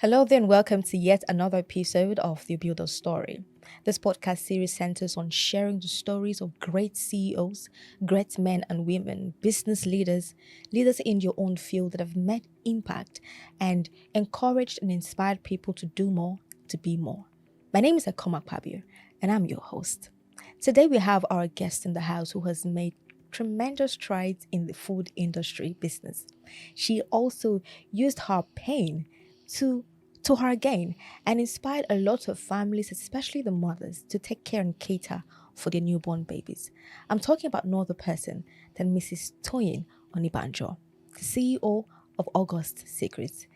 Hello there and welcome to yet another episode of The Builder Story. This podcast series centers on sharing the stories of great CEOs, great men and women, business leaders, leaders in your own field that have made impact and encouraged and inspired people to do more, to be more. My name is Ekomak Pabio and I'm your host. Today we have our guest in the house who has made tremendous strides in the food industry business. She also used her pain to her gain and inspired a lot of families, especially the mothers, to take care and cater for their newborn babies. I'm talking about no other person than Mrs. Toyin Onigbanjo, the CEO of August Secrets,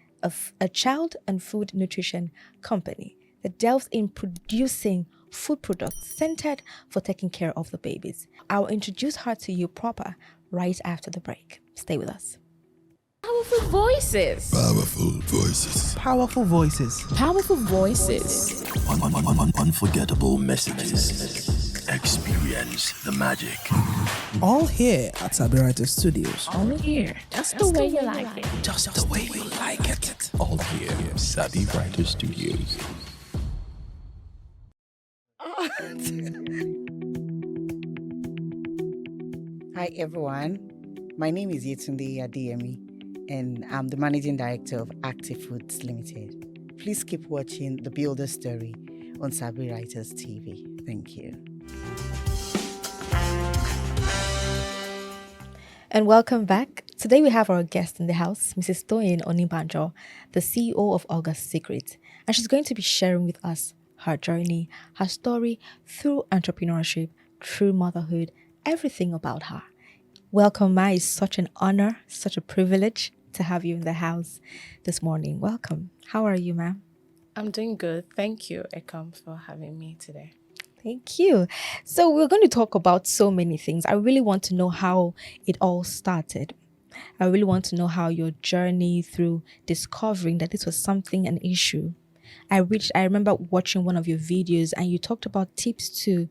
a child and food nutrition company that delves in producing food products centered for taking care of the babies. I'll introduce her to you proper right after the break. Stay with us. Powerful voices. Powerful voices. Powerful voices. Powerful voices. Unforgettable messages. Experience the magic. All here at Sabirata Studios. Only here. Just the way you like it. Just the way you like it. All here. Sabi Writer Studios. Hi everyone, my name is Yetunde Adeyemi and I'm the Managing Director of Active Foods Limited. Please keep watching The Builder Story on Sabi Writers TV. Thank you. And welcome back. Today we have our guest in the house, Mrs. Toyin Onigbanjo, the CEO of August Secrets, and she's going to be sharing with us her journey, her story through entrepreneurship, through motherhood, everything about her. Welcome, Ma. It's such an honor, such a privilege to have you in the house this morning. Welcome. How are you, ma'am? I'm doing good. Thank you, Ekom, for having me today. Thank you. So we're going to talk about so many things. I really want to know how it all started. I really want to know how your journey through discovering that this was something, an issue. I remember watching one of your videos and you talked about tips to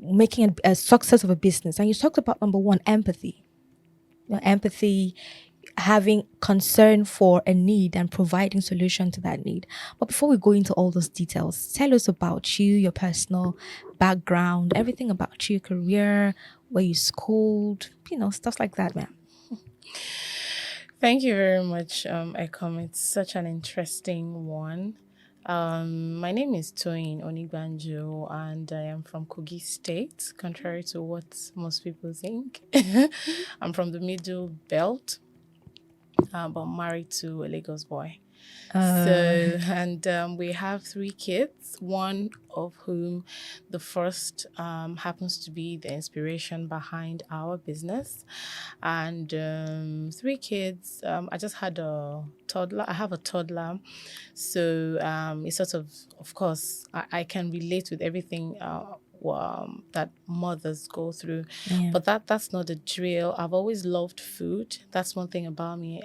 making a success of a business. And you talked about number one, empathy. Empathy, having concern for a need and providing solution to that need. But before we go into all those details, tell us about you, your personal background, everything about you, your career, where you schooled, stuff like that, ma'am. Thank you very much, Ekom. It's such an interesting one. My name is Toyin Onigbanjo and I am from Kogi State, contrary to what most people think. I'm from the Middle Belt, but I'm married to a Lagos boy. We have 3 kids, one of whom the first happens to be the inspiration behind our business. And 3 kids, I just had a toddler. I have a toddler. So it's sort of course, I can relate with everything that mothers go through. Yeah. But that's not the drill. I've always loved food. That's one thing about me.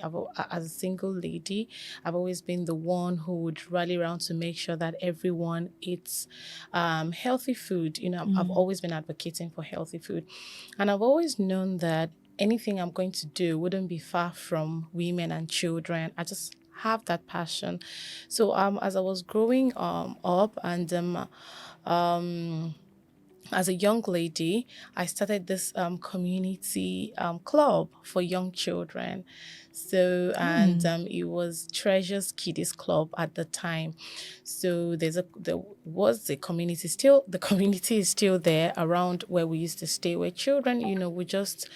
As a single lady, I've always been the one who would rally around to make sure that everyone eats healthy food. I've always been advocating for healthy food. And I've always known that anything I'm going to do wouldn't be far from women and children. I just have that passion. So as I was growing up and as a young lady, I started this community club for young children. So, and it was Treasures Kiddies Club at the time. So there was a community still. The community is still there around where we used to stay, where children, would just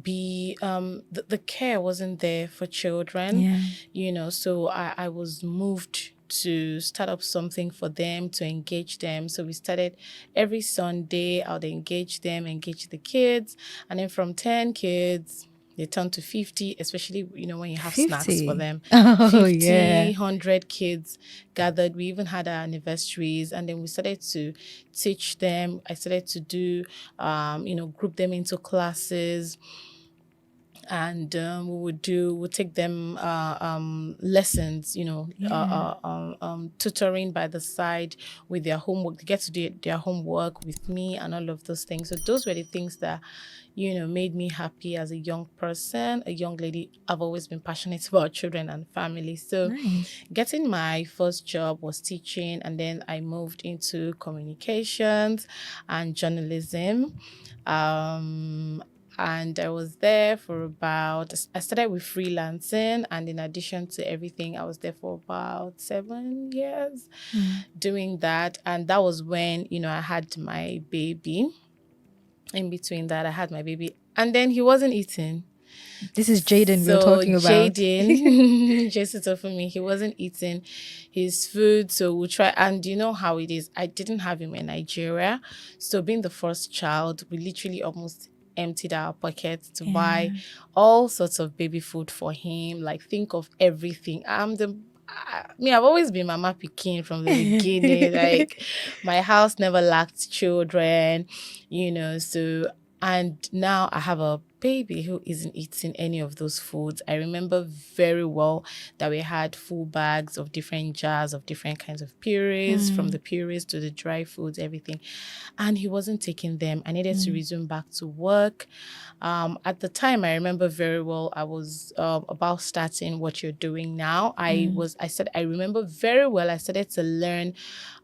be the care wasn't there for children. So I was moved to start up something for them, to engage them. So we started every Sunday. I would engage them, engage the kids. And then from 10 kids, they turn to 50, especially, when you have 50? snacks for them. Oh, 50, yeah. 100 kids gathered. We even had our anniversaries. And then we started to teach them. I started to do, group them into classes. and we'll take them lessons, tutoring by the side with their homework. They get to do their homework with me and all of those things. So those were the things that made me happy as a young person, a young lady. I've always been passionate about children and family. So Nice. getting my first job was teaching, and then I moved into communications and journalism. And I was there for I started with freelancing, and in addition to everything, I was there for about 7 years doing that. And that was when, I had my baby. In between that, I had my baby, and then he wasn't eating. This is Jaden we're So talking about. Jaden, Jason told for me, he wasn't eating his food. So we'll try. And you know how it is. I didn't have him in Nigeria. So being the first child, we literally almost emptied our pockets to buy all sorts of baby food for him. Like, think of everything. I've always been Mama Pikin from the beginning. Like, my house never lacked children, so. And now I have a baby who isn't eating any of those foods. I remember very well that we had full bags of different jars of different kinds of purees, from the purees to the dry foods, everything. And he wasn't taking them. I needed to resume back to work. At the time, I remember very well, I was about starting what you're doing now. I remember very well, I started to learn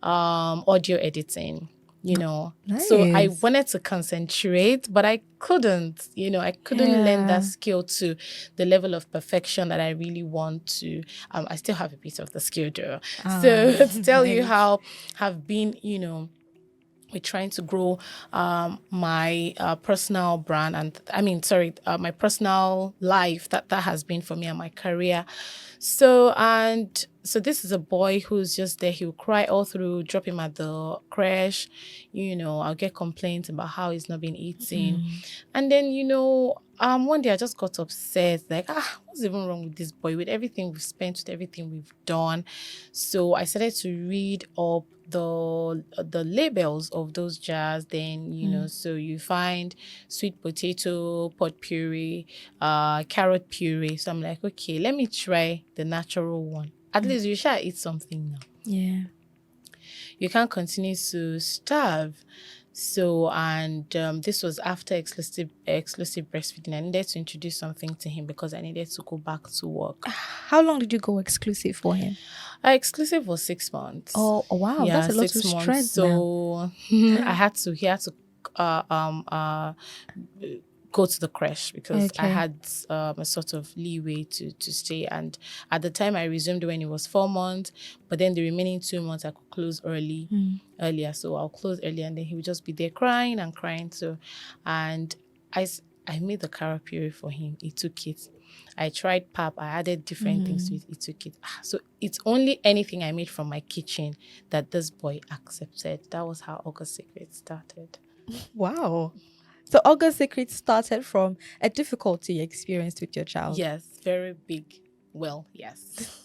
audio editing. So I Nice. wanted to concentrate, but I couldn't, I couldn't learn that skill to the level of perfection that I really want to. I still have a bit of the skill though. So to tell you how have been, we're trying to grow my personal brand, and my personal life that has been for me and my career. So this is a boy who's just there. He'll cry all through, drop him at the crash. I'll get complaints about how he's not been eating. And then, one day I just got upset, like, what's even wrong with this boy, with everything we've spent, with everything we've done? So I started to read up the labels of those jars. Then, so you find sweet potato, pot puree, carrot puree. So I'm like, okay, let me try the natural one. At least you shall eat something now. Yeah. You can't continue to starve. So, and this was after exclusive breastfeeding. I needed to introduce something to him because I needed to go back to work. How long did you go exclusive for him? Exclusive was 6 months. Oh wow, Yeah, that's a lot of 6 months. stress now. So he had to go to the crash because I had a sort of leeway to stay. And at the time I resumed when it was 4 months, but then the remaining 2 months I could close earlier. So I'll close early, and then he would just be there crying and crying. So, and I made the carrot puree for him. He took it. I tried pap. I added different things to it. He took it. So it's only anything I made from my kitchen that this boy accepted. That was how August Secret started. Wow. So August Secret started from a difficulty you experienced with your child. Yes, very big. Well, yes.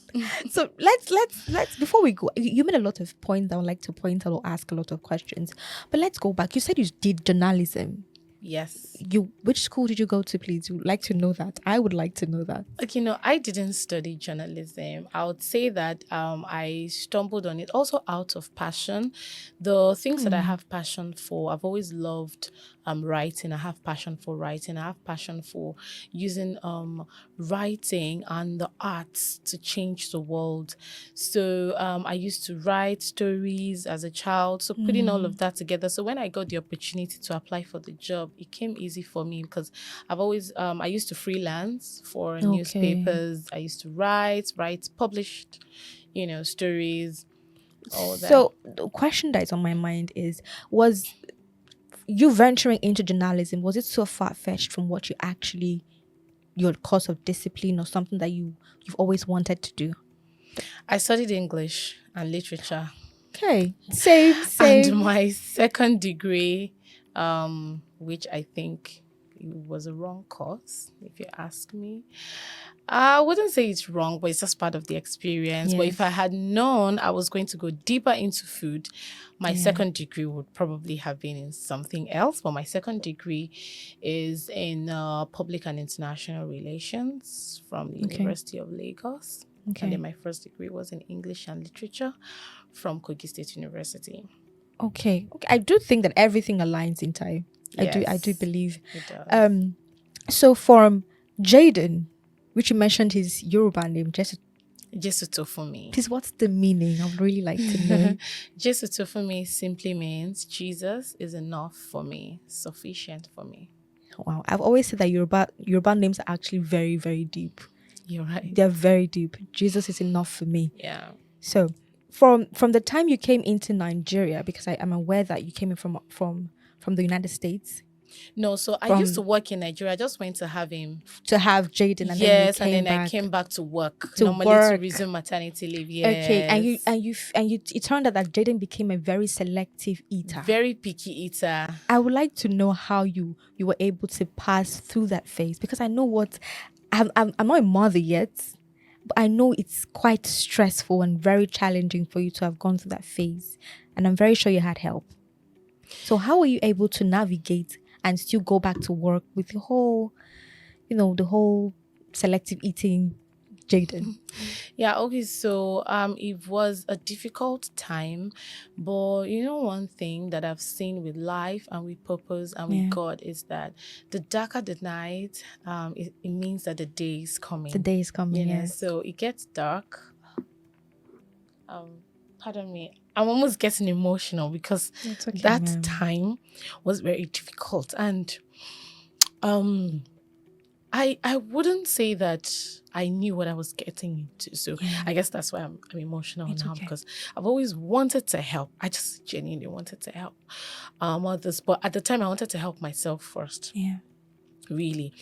So let's before we go, you made a lot of points I would like to point out or ask a lot of questions. But let's go back. You said you did journalism. Yes. Which school did you go to, please? You'd like to know that. I would like to know that. Like, I didn't study journalism. I would say that I stumbled on it also out of passion. The things that I have passion for, I've always loved writing. I have passion for writing. I have passion for using writing and the arts to change the world. So I used to write stories as a child. So putting all of that together. So when I got the opportunity to apply for the job, it came easy for me because I've always I used to freelance for newspapers. I used to write published, stories, all that. So the question that is on my mind is, was you venturing into journalism, was it so far-fetched from what you actually, your course of discipline or something that you've always wanted to do? I studied English and literature. Okay. Same. And my second degree, which I think it was a wrong course, if you ask me. I wouldn't say it's wrong, but it's just part of the experience. But if I Yes. had known I was going to go deeper into food, my Yeah. second degree would probably have been in something else. But my second degree is in public and international relations from the Okay. University of Lagos. And Okay. then my first degree was in English and literature from Kogi State University. Okay. Okay. I do think that everything aligns in time. I do Yes, believe. it does. So from Jaden, which you mentioned his Yoruba name, just Jesuto for me. please, what's the meaning? I would really like to know. Jesuto for me simply means Jesus is enough for me, sufficient for me. Wow. I've always said that Yoruba names are actually very, very deep. You're right. They're very deep. Jesus is enough for me. Yeah. So from the time you came into Nigeria, because I am aware that you came in from the United States No, so I used to work in Nigeria. I just went to have him. to have Jaden, and Yes, then you came and then back. I came back to work. To Normally work. to resume maternity leave. Yes. Okay, and you it turned out that Jaden became a very selective eater. Very picky eater. I would like to know how you were able to pass through that phase, because I know what I'm not a mother yet, but I know it's quite stressful and very challenging for you to have gone through that phase, and I'm very sure you had help. So how were you able to navigate and still go back to work with the whole selective eating Jaden? Yeah, okay, so it was a difficult time, but you know one thing that I've seen with life and with purpose and with God is that the darker the night, it means that the day is coming. The day is coming, yes. So it gets dark. Pardon me, I'm almost getting emotional because It's okay, that ma'am. time was very difficult, and I wouldn't say that I knew what I was getting into. So I guess that's why I'm emotional It's now, okay. because I've always wanted to help. I just genuinely wanted to help others. But at the time, I wanted to help myself first. Yeah. Really.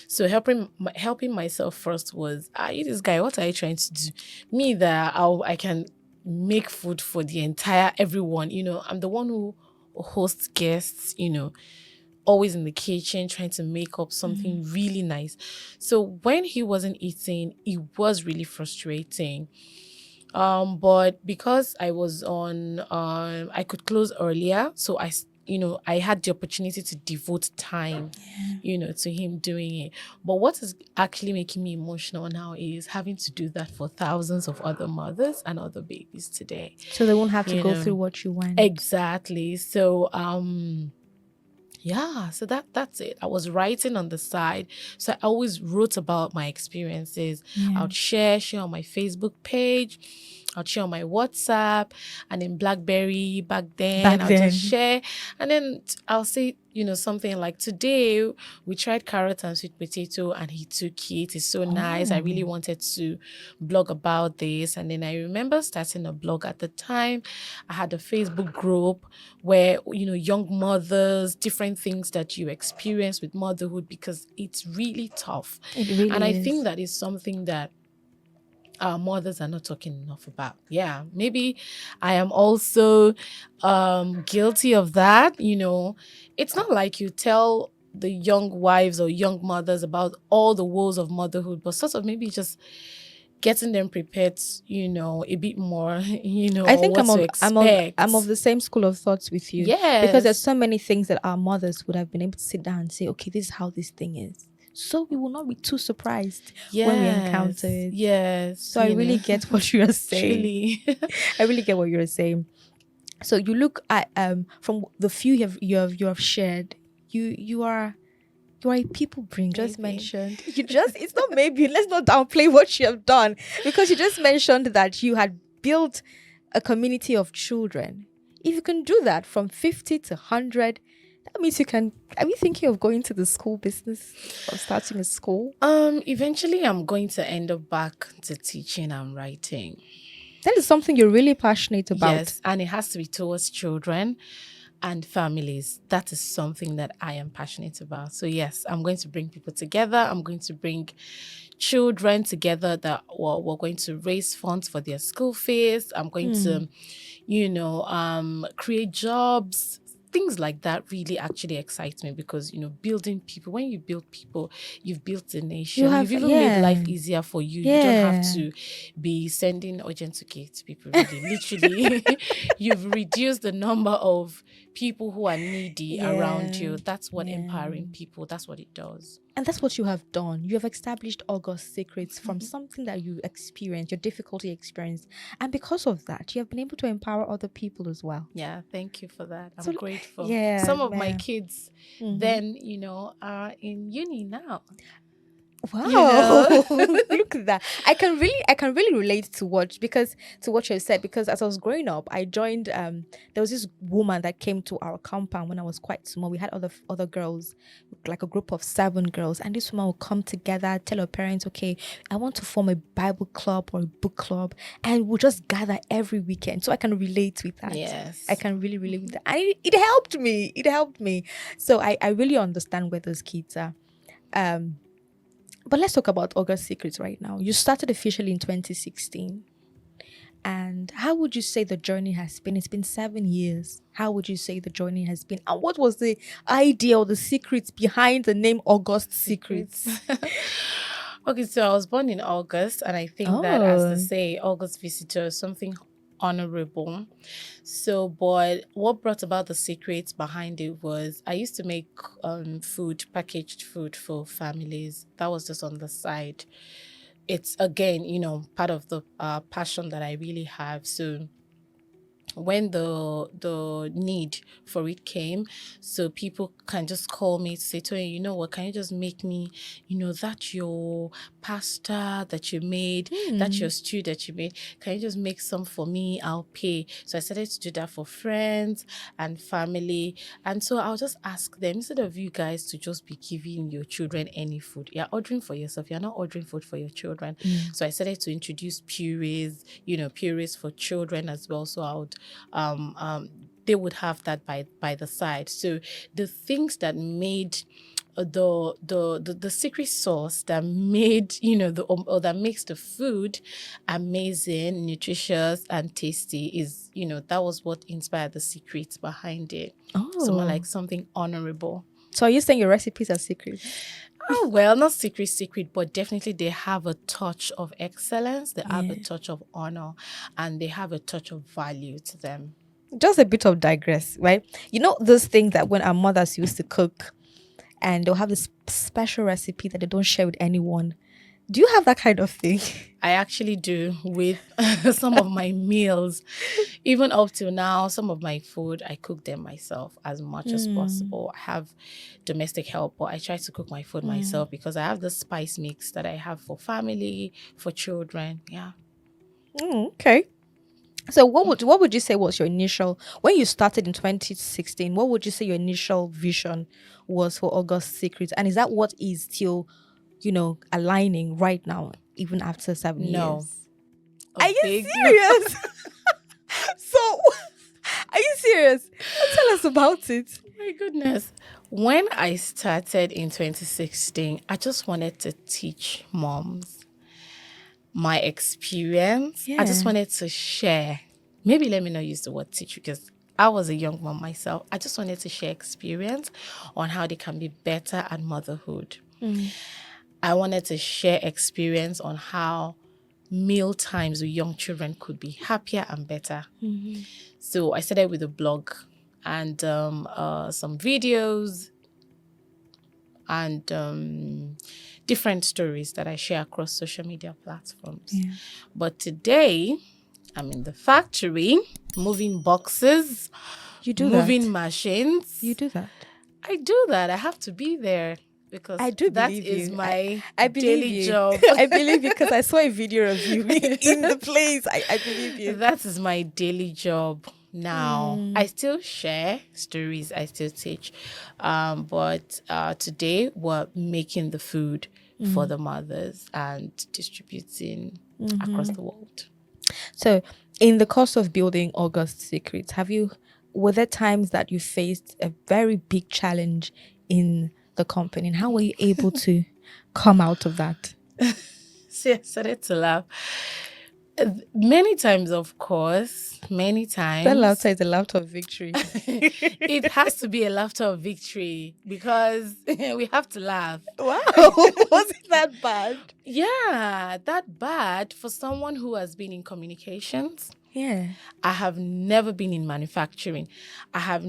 So helping myself first was, you this guy, what are you trying to do? Me that I can make food for the entire everyone. I'm the one who hosts guests, always in the kitchen trying to make up something really nice. So when he wasn't eating, it was really frustrating. But because I was on, I could close earlier, so I had the opportunity to devote time, to him doing it. But what is actually making me emotional now is having to do that for thousands of other mothers and other babies today. So they won't have to You go know. through what you went. Exactly. So yeah, so that's it. I was writing on the side. So I always wrote about my experiences. I would share on my Facebook page. I'll share on my WhatsApp, and in BlackBerry back then. I'll just share. And then I'll say, something like, today we tried carrot and sweet potato and he took it. It's so nice. I really wanted to blog about this. And then I remember starting a blog at the time. I had a Facebook group where, young mothers, different things that you experience with motherhood, because it's really tough. It really and I is. think that is something that our mothers are not talking enough about. Yeah, maybe I am also guilty of that. It's not like you tell the young wives or young mothers about all the woes of motherhood, but sort of maybe just getting them prepared, a bit more, I think what to expect. I'm of the same school of thoughts with you. Yes. Because there's so many things that our mothers would have been able to sit down and say, okay, this is how this thing is. So we will not be too surprised when we encounter it. Yes. So I really get what you are saying. Truly. I really get what you're saying. So you look at from the few you have shared, you are a people brain. Just mentioned it's not maybe, let's not downplay what you have done, because you just mentioned that you had built a community of children. If you can do that from 50 to 100, that means you can. Are you thinking of going to the school business or starting a school? Eventually I'm going to end up back to teaching and writing. That is something you're really passionate about. Yes, and it has to be towards children and families. That is something that I am passionate about. So yes, I'm going to bring people together. I'm going to bring children together that we're going to raise funds for their school fees. I'm going to, create jobs, things like that really actually excite me, because building people, when you build people, you've built a nation. You've even made life easier for you. You don't have to be sending urgent care to people, really. Literally, you've reduced the number of people who are needy around you. That's what empowering people, that's what it does. And that's what you have done. You have established August Secrets from something that you experienced, your difficulty experience. And because of that, you have been able to empower other people as well. Yeah, thank you for that. I'm So, grateful. yeah, Some of my man. kids then, are in uni now. Wow. Look at that. I can really relate to what you said, because as I was growing up, I joined there was this woman that came to our compound when I was quite small. We had other girls, like a group of 7 girls, and this woman would come together, tell her parents, okay, I want to form a Bible club or a book club, and we'll just gather every weekend. So I can relate with that. Yes. I can really relate with that. And it helped me. It helped me. So I really understand where those kids are. But let's talk about August Secrets right now. You started officially in 2016. And how would you say the journey has been? It's been 7 years. How would you say the journey has been? And what was the idea or the secrets behind the name August Secrets? Okay, so I was born in August, and I think that, as they say, August visitor, something honorable. So, but what brought about the secrets behind it was I used to make packaged food for families. That was just on the side. It's, again, part of the passion that I really have. So when the need for it came, so people can just call me to say, Toyin, you know what, can you just make me, that your pasta that you made, that your stew that you made, can you just make some for me? I'll pay. So I started to do that for friends and family. And so I'll just ask them, instead of you guys to just be giving your children any food, you're ordering for yourself, you're not ordering food for your children. So I started to introduce purees, purees for children as well. So I would they would have that by the side. So the things that made the secret sauce that made or that makes the food amazing, nutritious, and tasty is that was what inspired the secrets behind it. So more like something honorable. So are you saying your recipes are secrets? Oh, well, not secret, but definitely they have a touch of excellence, they have a touch of honor, and they have a touch of value to them. Just a bit of digress, right? You know those things that when our mothers used to cook, and they'll have this special recipe that they don't share with anyone. Do you have that kind of thing? I actually do with some of my meals. Even up till now, some of my food, I cook them myself as much as possible. I have domestic help, but I try to cook my food myself, because I have the spice mix that I have for family, for children. Yeah. Okay. So what would you say was your initial, when you started in 2016, what would you say your initial vision was for August Secrets? And is that what is still, aligning right now, even after 7 years? Are you serious? So, are you serious? Tell us about it. My goodness. When I started in 2016, I just wanted to teach moms my experience. I just wanted to share. Maybe let me not use the word teach, because I was a young mom myself. I just wanted to share experience on how they can be better at motherhood. I wanted to share experience on how meal times with young children could be happier and better. So I started with a blog and some videos and different stories that I share across social media platforms. But today, I'm in the factory, moving boxes, moving machines. You do that. I do that. I have to be there, because that is my daily job. I believe you, because I saw a video of you in the place. I believe you. That is my daily job now. I still share stories, I still teach. But today we're making the food for the mothers and distributing across the world. So, in the course of building August Secrets, were there times that you faced a very big challenge in the company, and how were you able to come out of that? See, I started to laugh. Many times, of course. Many That times. laughter is a laughter of victory. It has to be a laughter of victory because we have to laugh. Wow, was it that bad? Yeah, that bad for someone who has been in communications. Yeah. I have never been in manufacturing. I have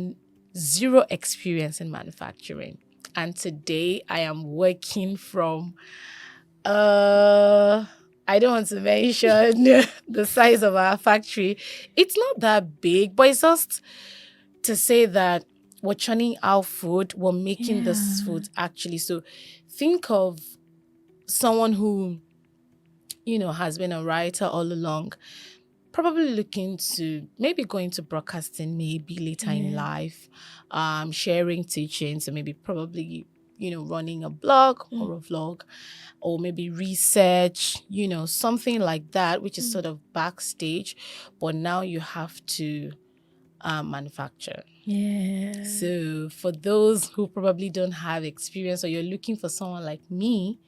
zero experience in manufacturing. And today I am working from I don't want to mention the size of our factory. It's not that big, but it's just to say that we're churning out food, we're making this Yeah. food actually. So think of someone who, has been a writer all along, probably looking to maybe going to broadcasting maybe later in Yeah. life, sharing teachings, or maybe probably, running a blog or a vlog, or maybe research, something like that, which is sort of backstage, but now you have to manufacture. Yeah. So for those who probably don't have experience, or you're looking for someone like me,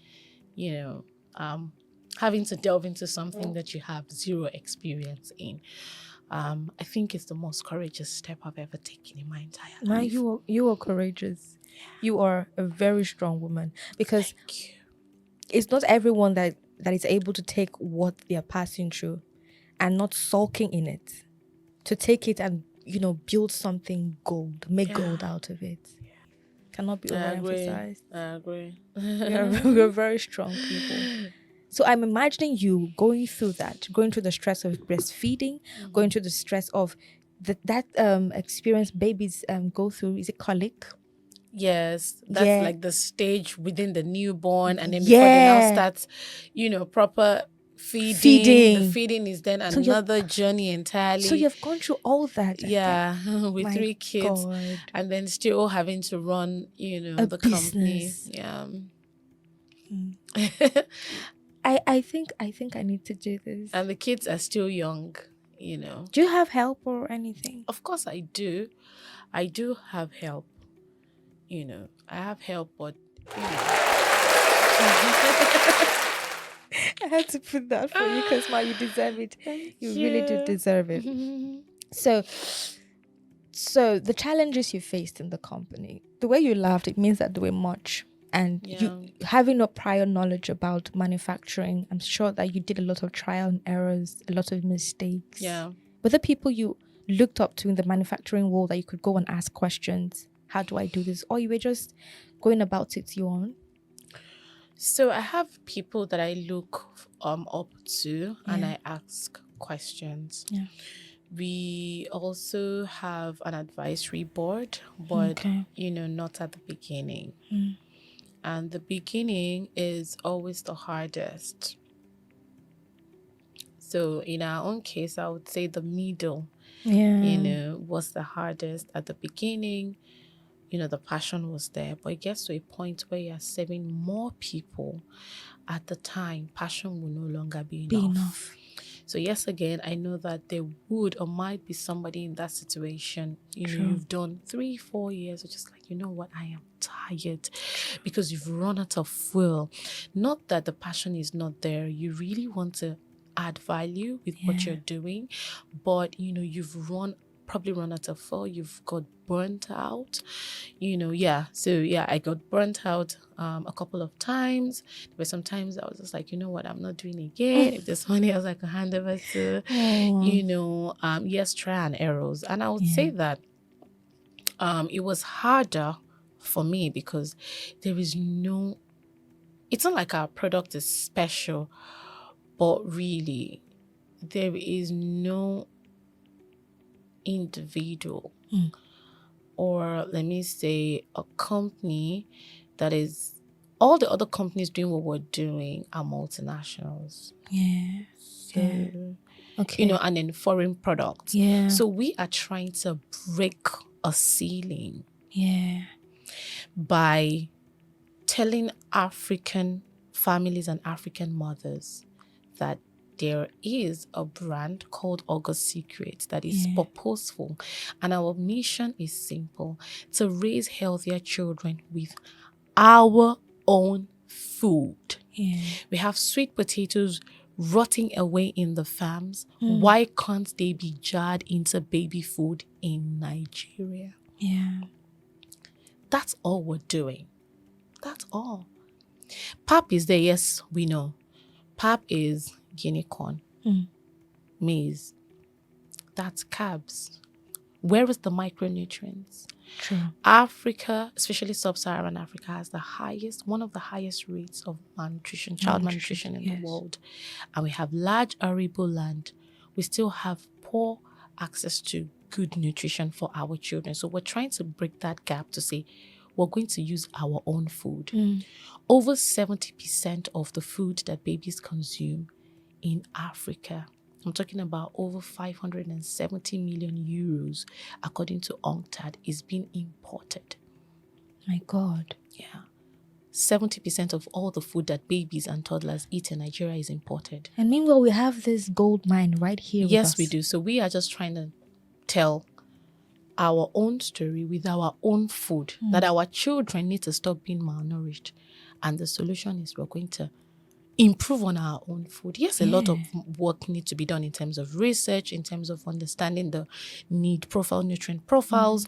having to delve into something that you have zero experience in, I think it's the most courageous step I've ever taken in my entire Now life. you are courageous. You are a very strong woman, because Thank you. it's not everyone that is able to take what they are passing through and not sulking in it, to take it and build something gold, make gold out of it. Cannot be I agree. overemphasized. I agree. We're very strong people. So I'm imagining you going through that, going through the stress of breastfeeding, going through the stress of that experience babies go through. Is it colic? Yes, that's Yeah. like the stage within the newborn, and then before they now Yeah. start, proper feeding. The Feeding. feeding is then So you've another journey so entirely. you've gone through all that, and then Yeah, with my 3 kids, God, and then still having to run, a the company. business. Yeah. I think I need to do this. And the kids are still young. Do you have help or anything? Of course, I do. I do have help. I have help, but I had to put that for you because you deserve it. You really do you. deserve it. So the challenges you faced in the company, the way you laughed, it means that there were much. And Yeah. you having no prior knowledge about manufacturing, I'm sure that you did a lot of trial and errors, a lot of mistakes. Yeah. Were the people you looked up to in the manufacturing world that you could go and ask questions? How do I do this? Or you were just going about it your own? So I have people that I look up to, and Yeah. I ask questions. Yeah. We also have an advisory board, but Okay. not at the beginning. Mm. And the beginning is always the hardest. So in our own case, I would say the middle, Yeah. was the hardest. At the beginning, the passion was there, but it gets to a point where you're serving more people. At the time, passion will no longer be enough. So yes, again, I know that there would or might be somebody in that situation. You've done 3-4 years, or just like, what, I am tired, because you've run out of fuel. Not that the passion is not there. You really want to add value with what you're doing, but you've probably run out of fuel. You've got burnt out. So I got burnt out a couple of times. There were some times I was just like, what, I'm not doing it again. If there's money else I can hand over to, yes, try and errors. And I would say that it was harder for me because there is no, it's not like our product is special, but really there is no individual or let me say a company that is, all the other companies doing what we're doing are multinationals. Yeah. So, Okay. and then foreign products. Yeah. So we are trying to break a ceiling by telling African families and African mothers that there is a brand called August Secret that is purposeful, and our mission is simple: to raise healthier children with our own food. We have sweet potatoes rotting away in the farms. Why can't they be jarred into baby food in Nigeria? Yeah. That's all we're doing. That's all. Pap is there, yes, we know. Pap is guinea corn, maize. That's carbs. Where is the micronutrients? True. Africa, especially sub-Saharan Africa, has one of the highest rates of malnutrition, child malnutrition in the world. And we have large arable land. We still have poor access to good nutrition for our children. So we're trying to break that gap to say we're going to use our own food. Over 70% of the food that babies consume in Africa, I'm talking about over 570 million euros, according to UNCTAD, is being imported. My God. Yeah. 70% of all the food that babies and toddlers eat in Nigeria is imported. And meanwhile, we have this gold mine right here with us. Yes, we do. So we are just trying to tell our own story with our own food, that our children need to stop being malnourished. And the solution is we're going to improve on our own food. Yes, a lot of work needs to be done in terms of research, in terms of understanding the need profile, nutrient profiles,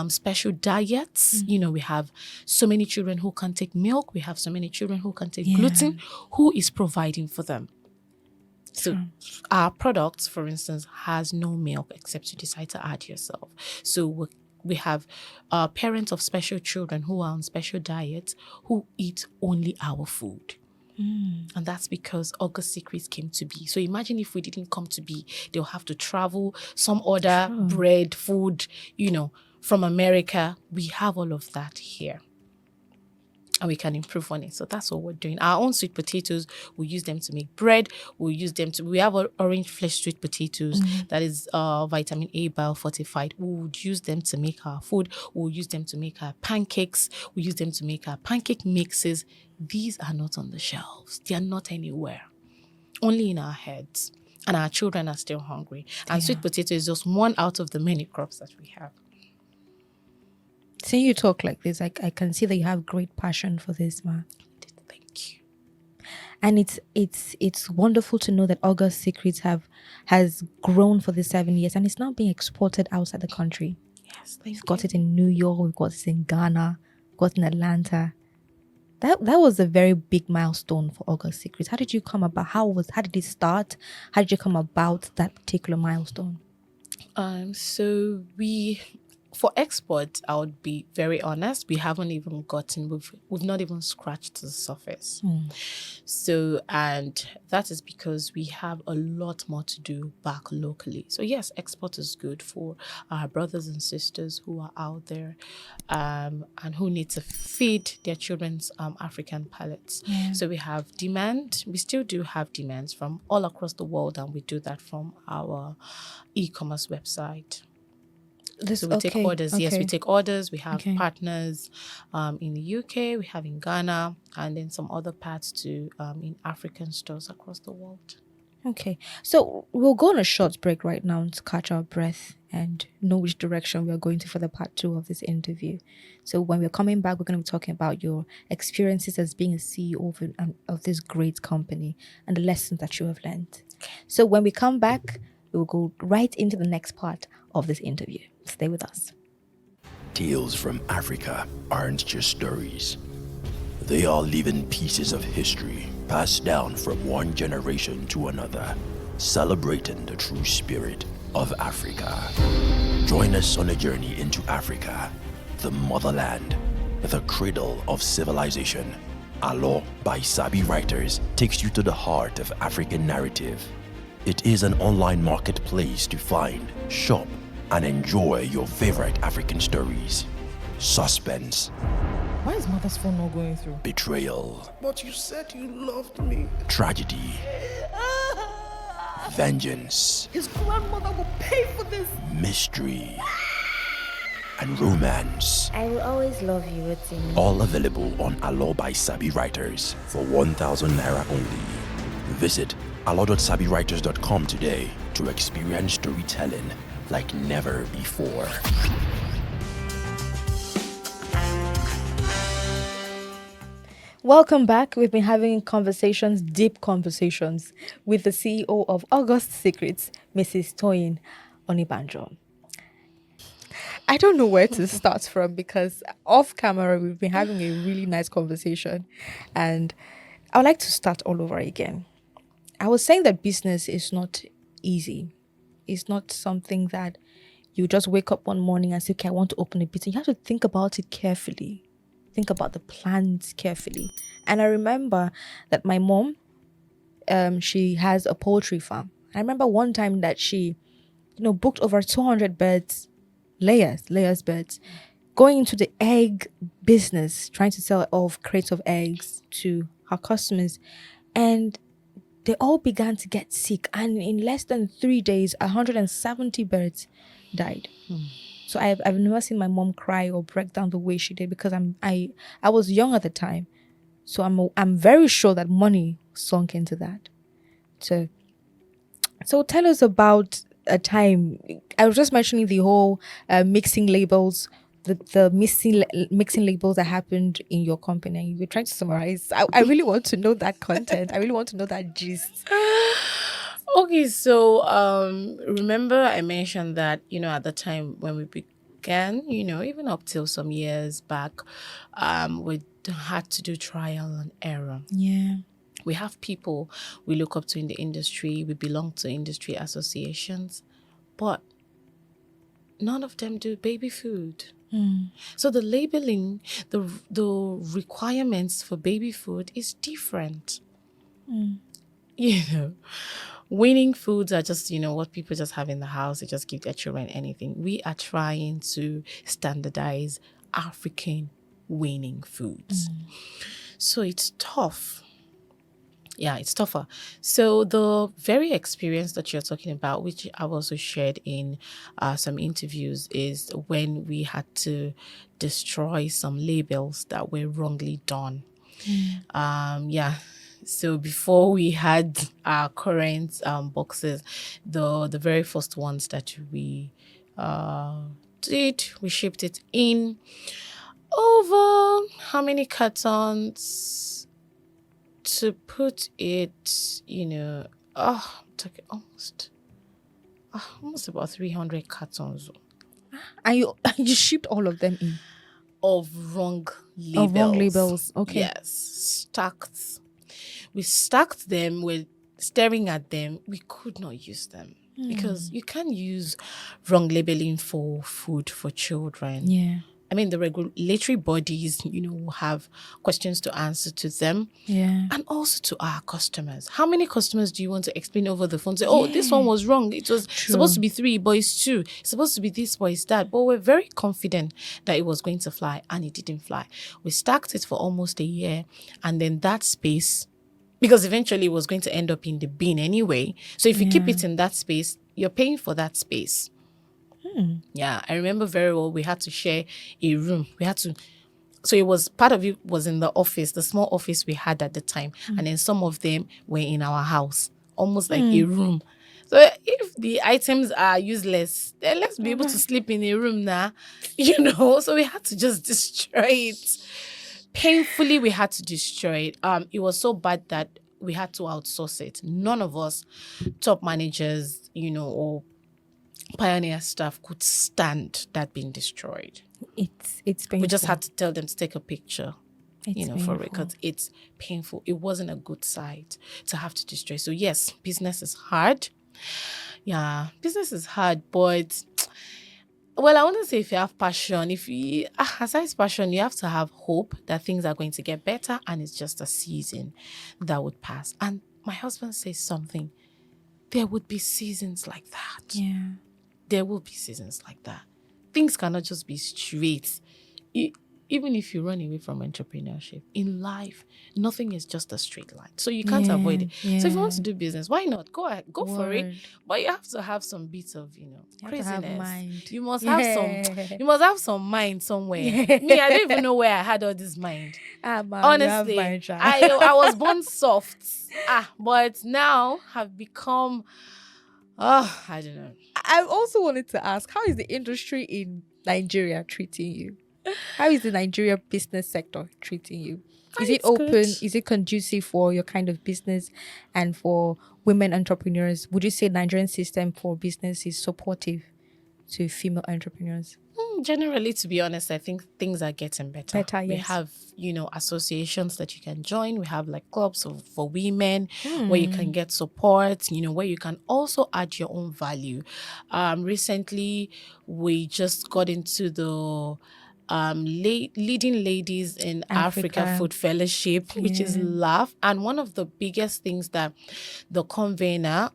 special diets. We have so many children who can't take milk. We have so many children who can't take gluten. Who is providing for them? So our products, for instance, has no milk except you decide to add yourself. So we have parents of special children who are on special diets who eat only our food. And that's because August Secrets came to be. So imagine if we didn't come to be, they'll have to travel, some order bread, food, from America. We have all of that here. And we can improve on it. So that's what we're doing. Our own sweet potatoes, we use them to make bread. We have orange flesh sweet potatoes that is vitamin A biofortified. We would use them to make our food. We'll use them to make our pancakes. We use them to make our pancake mixes. These are not on the shelves. They are not anywhere. Only in our heads. And our children are still hungry. And sweet potato is just one out of the many crops that we have. Seeing you talk like this, I can see that you have great passion for this, man. Thank you. And it's wonderful to know that August Secrets has grown for the 7 years and it's now being exported outside the country. Yes, We've got it in New York, we've got it in Ghana, we've got it in Atlanta. That was a very big milestone for August Secrets. How did you come about? How did it start? How did you come about that particular milestone? So for export, I would be very honest, we haven't even we've not even scratched the surface. So, and that is because we have a lot more to do back locally. So yes, export is good for our brothers and sisters who are out there and who need to feed their children's African palates. So we have demand. We still do have demands from all across the world, and we do that from our e-commerce website. So we take orders. Okay. Yes, we take orders. We have partners in the UK, we have in Ghana, and then some other parts too in African stores across the world. Okay. So we'll go on a short break right now to catch our breath and know which direction we are going to for the part 2 of this interview. So when we're coming back, we're going to be talking about your experiences as being a CEO of this great company and the lessons that you have learned. So when we come back, we'll go right into the next part of this interview. Stay with us. Tales from Africa aren't just stories. They are living pieces of history passed down from one generation to another, celebrating the true spirit of Africa. Join us on a journey into Africa, the motherland, the cradle of civilization. Alo by Sabi Writers takes you to the heart of African narrative. It is an online marketplace to find, shop, and enjoy your favorite African stories. Suspense. Why is mother's phone not going through? Betrayal. But you said you loved me. Tragedy. Vengeance. His grandmother will pay for this. Mystery. And romance. I will always love you, Rotimi. All available on Alo by Sabi Writers for 1,000 naira only. Visit alo.sabywriters.com today to experience storytelling like never before. Welcome back. We've been having conversations, deep conversations, with the CEO of August Secrets, Mrs. Toyin Onigbanjo. I don't know where to start from because off camera we've been having a really nice conversation, and I would like to start all over again. I was saying that business is not easy. It's not something that you just wake up one morning and say, okay, I want to open a business. You have to think about it carefully. Think about the plans carefully. And I remember that my mom, she has a poultry farm. I remember one time that she, booked over 200 birds, layers birds, going into the egg business, trying to sell off crates of eggs to her customers. And they all began to get sick. And in less than 3 days, 170 birds died. So I've never seen my mom cry or break down the way she did because I was young at the time. So I'm very sure that money sunk into that. So tell us about a time. I was just mentioning the whole mixing labels, the mixing labels that happened in your company. You're trying to summarize. I really want to know that content. I really want to know that gist. Okay, so remember I mentioned that, at the time when we began, even up till some years back, we had to do trial and error. Yeah. We have people we look up to in the industry, we belong to industry associations, but none of them do baby food. So the labeling, the requirements for baby food is different. You know, winning foods are just, what people just have in the house. They just give their children anything. We are trying to standardize African winning foods. So it's tough. Yeah, it's tougher. So the very experience that you're talking about, which I've also shared in some interviews, is when we had to destroy some labels that were wrongly done. Yeah. So before we had our current boxes, the very first ones that we we shipped it in over how many cartons? To put it, I'm talking almost about 300 cartons And you shipped all of them in. of wrong labels. Of wrong labels. Okay. Yes, stacked. We stacked them. We're staring at them. We could not use them because you can't use wrong labeling for food for children. Yeah. I mean, the regulatory bodies, will have questions to answer to them. Yeah. And also to our customers. How many customers do you want to explain over the phone? Say, oh, this one was wrong. It was supposed to be 3, but it's 2. It's supposed to be this, but it's that. But we're very confident that it was going to fly, and it didn't fly. We stacked it for almost a year. And then that space, because eventually it was going to end up in the bin anyway. So if you keep it in that space, you're paying for that space. Yeah, I remember very well we had to share a room. So it was, part of it was in the office, the small office we had at the time. And then some of them were in our house, almost like a room. So if the items are useless, then let's be able to sleep in a room now, So we had to just destroy it. Painfully, we had to destroy it. It was so bad that we had to outsource it. None of us, top managers, or pioneer staff, could stand that being destroyed. It's painful. We just had to tell them to take a picture, It's for records. It's painful. It wasn't a good sight to have to destroy. So yes, business is hard. Yeah, business is hard, but well, I want to say if you have passion, aside passion, you have to have hope that things are going to get better and it's just a season that would pass. And my husband says something. There would be seasons like that. Yeah. There will be seasons like that. Things cannot just be straight. Even if you run away from entrepreneurship, in life, nothing is just a straight line. So you can't avoid it. Yeah. So if you want to do business, why not? Go ahead, go for it. Word. But you have to have some bits of, You have to craziness. have mind. You must have some mind somewhere. Me, I don't even know where I had all this mind. Man, Honestly, you have mind, Sha. I was born soft. But now have become, I don't know. I also wanted to ask, how is the industry in Nigeria treating you? How is the Nigeria business sector treating you? Is it It's good. open? Is it conducive for your kind of business and for women entrepreneurs? Would you say Nigerian system for business is supportive to female entrepreneurs? Generally, to be honest, I think things are getting better. Better, We yes. have, associations that you can join. We have like clubs for women where you can get support, where you can also add your own value. Recently, we just got into the leading ladies in Africa Africa. Food Fellowship, which is Yeah. LAF. And one of the biggest things that the convener,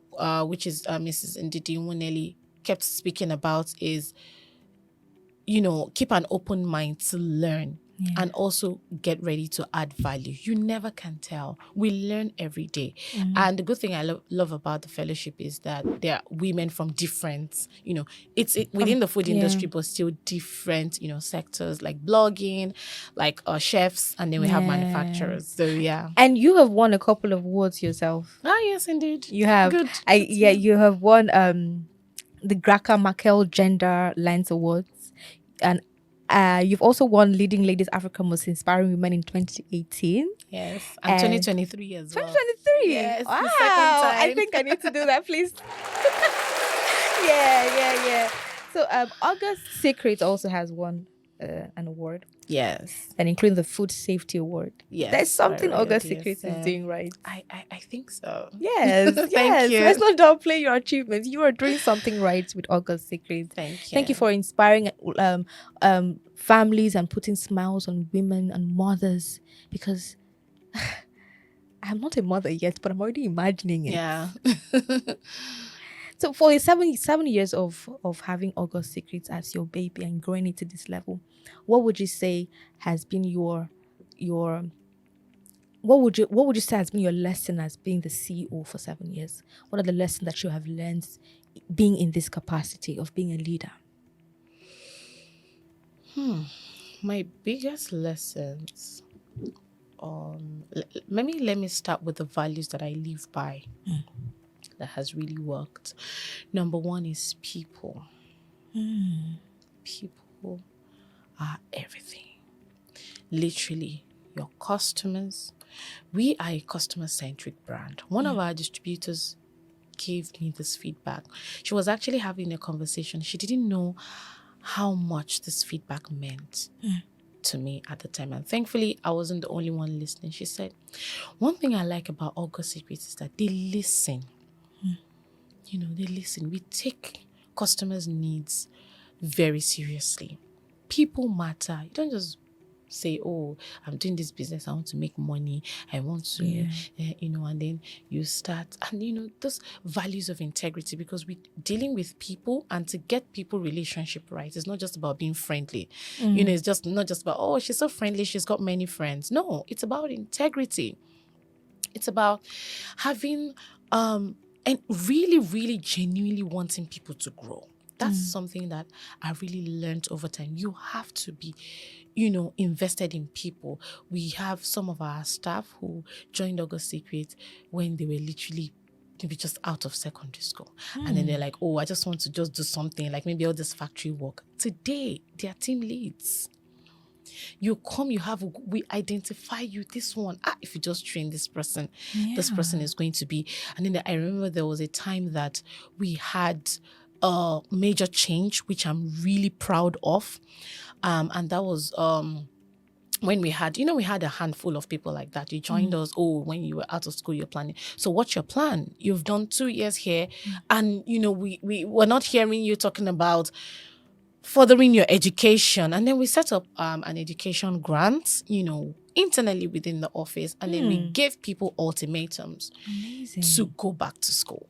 which is Mrs. Ndidi Nwuneli, kept speaking about is keep an open mind to learn and also get ready to add value. You never can tell. We learn every day. And the good thing I love about the fellowship is that there are women from different, it's within the food industry, but still different, sectors like blogging, like chefs, and then we have manufacturers. So yeah. And you have won a couple of awards yourself. Ah, yes, indeed. You have. Good. You have won the Graca Markel Gender Lens Awards, and you've also won Leading Ladies Africa Most Inspiring Women in 2018. Yes, and 2023 as well. 2023. Yes, wow. the second time. I think I need to do that, please. yeah. So August Secret also has won an award, Yes. and including the Food Safety Award. Yes. There's something very August good, Secret yes. is doing right. I think so. Yes, Thank yes. you. Let's not downplay your achievements. You are doing something right with August Secret. Thank you. Thank you for inspiring families and putting smiles on women and mothers, because I'm not a mother yet, but I'm already imagining it. Yeah. So for your 7 years of having August Secrets as your baby and growing it to this level, what would you say has been your what would you say has been your lesson as being the CEO for 7 years? What are the lessons that you have learned being in this capacity of being a leader? My biggest lessons. Let me start with the values that I live by. That has really worked. Number one is people. People are everything. Literally, your customers. We are a customer-centric brand. One of our distributors gave me this feedback. She was actually having a conversation. She didn't know how much this feedback meant to me at the time. And thankfully, I wasn't the only one listening. She said, one thing I like about August Secrets is that they listen. They listen. We take customers' needs very seriously. People matter. You don't just say, oh, I'm doing this business, I want to make money, I want to, and then you start, and those values of integrity, because we're dealing with people, and to get people relationship right, it's not just about being friendly. It's just not just about, oh, she's so friendly, she's got many friends. No, it's about integrity. It's about having, and really, really genuinely wanting people to grow. That's something that I really learned over time. You have to be, invested in people. We have some of our staff who joined August Secret when they were literally maybe just out of secondary school. And then they're like, oh, I just want to just do something, like maybe all this factory work. Today, they are team leads. You come, we identify you, this one. If you just train this person, this person is going to be. And then I remember there was a time that we had a major change, which I'm really proud of. And that was when we had a handful of people like that. You joined us, when you were out of school, you're planning. So what's your plan? You've done 2 years here, and we were not hearing you talking about furthering your education. And then we set up an education grant, internally within the office. And then we gave people ultimatums to go back to school.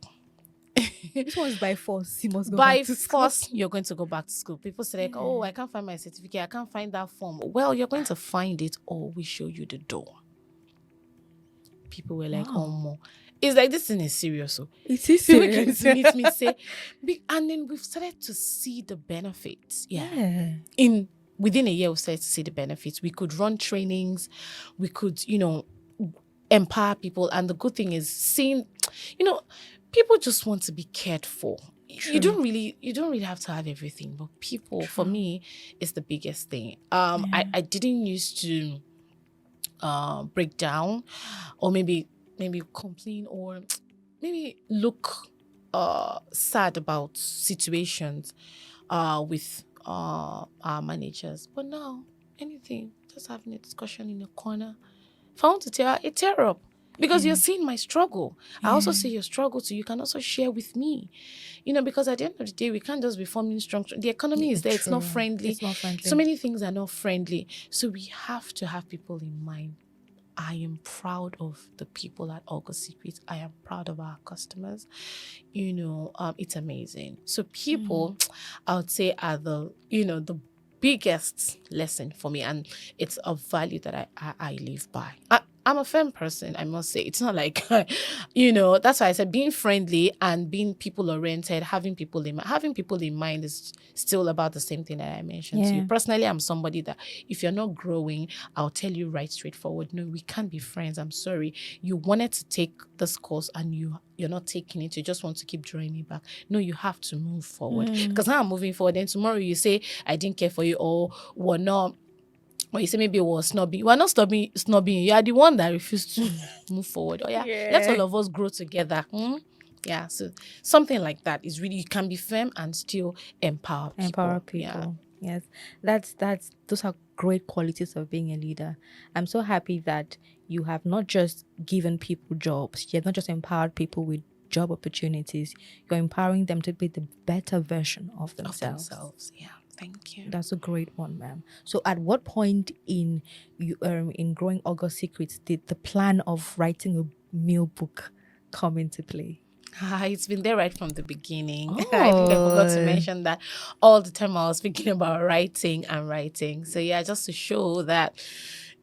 This one's by force. You must go By back to school. force, you're going to go back to school. People say, like, oh, I can't find my certificate, I can't find that form. Well, you're going to find it, or we show you the door. People were like, oh, more. It's like, this thing is serious. So It is people came serious. to meet me, say, and then we've started to see the benefits. Within a year, we started to see the benefits. We could run trainings, we could, empower people. And the good thing is seeing, people just want to be cared for. you don't really have to have everything, but people, for me, is the biggest thing. I didn't used to break down, or maybe complain, or maybe look sad about situations with our managers. But now, anything, just having a discussion in a corner. If I want to tear her up. Because you're seeing my struggle. I also see your struggle too. You can also share with me. Because at the end of the day, we can't just be forming strong. The economy is there. It's not friendly. It's not friendly. So many things are not friendly. So we have to have people in mind. I am proud of the people at August Secrets. I am proud of our customers. It's amazing. So people, I would say, are the biggest lesson for me, and it's a value that I live by. I'm a firm person, I must say. It's not like, that's why I said being friendly and being people-oriented, having people in mind is still about the same thing that I mentioned to you. Personally, I'm somebody that if you're not growing, I'll tell you right straightforward, no, we can't be friends. I'm sorry. You wanted to take this course and you're not taking it. You just want to keep drawing me back. No, you have to move forward. Because now I'm moving forward. Then tomorrow you say, I didn't care for you, or we're not. Or you say maybe it was snobby. We're not snobbing. You are the one that refused to move forward. Oh yeah, let all of us grow together. Yeah, so something like that is really, you can be firm and still empower people. Yes, that's those are great qualities of being a leader. I'm so happy that you have not just given people jobs. You have not just empowered people with job opportunities. You're empowering them to be the better version of themselves. Yeah. Thank you. That's a great one, ma'am. So at what point in growing August Secrets did the plan of writing a meal book come into play? It's been there right from the beginning. I think I forgot to mention that all the time I was thinking about writing. So yeah, just to show that